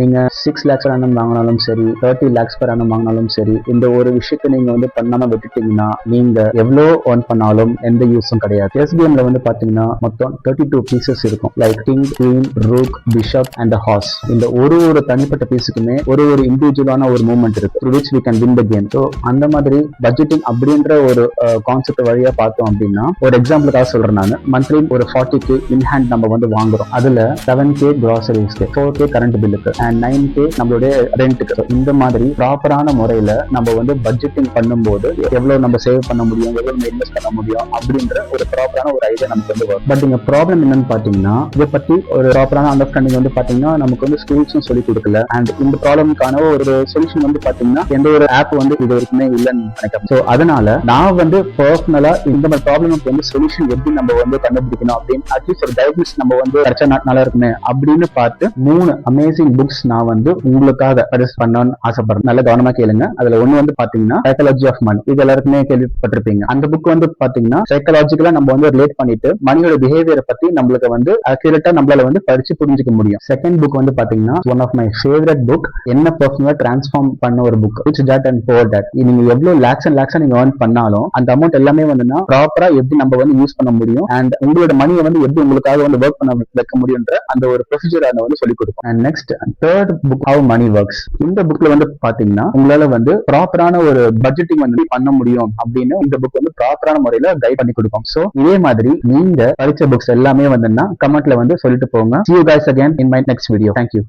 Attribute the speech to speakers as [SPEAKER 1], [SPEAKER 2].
[SPEAKER 1] நீங்க 6 lakhs per annum வாங்கினாலும் சரி 30 lakhs per annum வாங்கினாலும் சரி, இந்த ஒரு விஷயத்தை நீங்க வந்து பண்ணாம விட்டுட்டீங்கன்னா நீங்க எவ்வளோ earn பண்ணாலும் எந்த யூஸும் கிடையாது. செஸ் கேம்ல வந்து பாத்தீங்கன்னா மொத்தம் 32 பீசஸ் இருக்கும். Like king, queen, rook, bishop and horse. இந்த ஒரு தனிப்பட்ட பீஸுக்குமே ஒரு இண்டிவிஜுவலான ஒரு மூவ்மெண்ட் இருக்கு through which we can win the game. So அந்த மாதிரி பட்ஜெட்டிங் அப்படின்ற ஒரு கான்செப்ட் வழியா பார்த்தோம் அப்படின்னா, ஒரு எக்ஸாம்பிளுக்காக சொல்றேன் நான். மந்த்லி ஒரு 40k இன் ஹேண்ட் நம்ம வந்து வாங்குறோம். அதுல 7k கிராசரிஸ்க்கு, 4k கரண்ட் பில்லுக்கு அண்ட் 9k நம்மளுடைய ரெண்ட்டுக்கு. இந்த மாதிரி ப்ராப்பரான முறையில நம்ம வந்து பட்ஜெட்டிங் பண்ணும்போது எவ்வளவு நம்ம சேவ் பண்ண முடியும், எவ்வளவு இன்வெஸ்ட் பண்ண முடியும் அப்படின்ற ஒரு ப்ராப்பரான ஒரு ஐடியா நமக்கு வந்து வரும். பட் இங்க ப்ராப்ளம் என்னன்னு பாத்தீங்கன்னா, இதை பத்தி ஒரு ப்ராப்பரான அண்டர்ஸ்டாண்டிங் வந்து பாத்தீங்கன்னா நமக்கு வந்து ஸ்கூல்ஸும் சொல்லி கொடுக்கல. அண்ட் இந்த ப்ராப்ளம்கான ஒரு சொல்யூஷன் வந்து பாத்தீங்கன்னா எந்த ஒரு ஆப் வந்து இது வரைக்குமே இல்லைன்னு நினைக்கிறேன். ஸோ அதனால நான் வந்து பர்சனலா இந்த மாதிரி ப்ராப்ளமுக்கு வந்து சொல்யூஷன் எப்படி நம்ம வந்து கண்டுபிடிக்கணும் அப்படின்னு அட்லீஸ்ட் ஒரு கைட்லைன்ஸ் நம்ம வந்து கிடைச்சா நல்லா இருக்குமே அப்படின்னு பார்த்து 3 அமேசிங் புக்ஸ் நான் வந்து உங்களுக்காக சஜஸ்ட் பண்ணணும்னு ஆசைப்படுறேன். நல்ல கவனமா கேளுங்க. அதுல ஒண்ணு வந்து பாத்தீங்கன்னா சைக்காலஜி ஆஃப் மணி. இது எல்லாருக்குமே கேள்விப்பட்டிருப்பீங்க. அந்த புக் வந்து பாத்தீங்கன்னா சைக்காலஜிக்கலா நம்ம வந்து ரிலேட் பண்ணிட்டு மணியோட பிஹேவியரை பத்தி நம்மளுக்கு வந்து அக்யூரேட்டா நம்மளால வந்து படிச்சு புரிஞ்சுக்க முடியும். செகண்ட் புக் வந்து பாத்தீங்கன்னா one of my favourite book, என்ன பர்சனலா டிரான்ஸ்ஃபார்ம் பண்ண ஒரு book, rich dad and poor dad. நீங்க எவ்வளவு லேக்ஸ் அண்ட் லேக்ஸா நீங்க earn பண்ணாலும் அந்த அமௌண்ட் எல்லாமே வந்து ப்ராப்பரா எப்படி நம்ம வந்து யூஸ் பண்ண முடியும் அண்ட் உங்களோட மணியை வந்து எப்படி உங்களுக்காக வந்து ஒர்க் பண்ண வைக்க முடியும்ன்ற அந்த ஒரு ப்ரொசீஜர் அதை வந்து சொல்லிக் கொடுக்கும். And next third book, how money works. இந்த புக்ல வந்து பாத்தீங்கன்னா உங்களால வந்து ப்ராப்பரான ஒரு பட்ஜெட்டிங் வந்து பண்ண முடியும் அப்படின்னு இந்த புக் வந்து ப்ராப்பரான முறையில கைட் பண்ணி கொடுக்கும். சோ இதே மாதிரி நீங்க படிச்ச புக்ஸ் எல்லாமே வந்து கமெண்ட்ல வந்து சொல்லிட்டு போங்க. See you guys again in my next video. Thank you.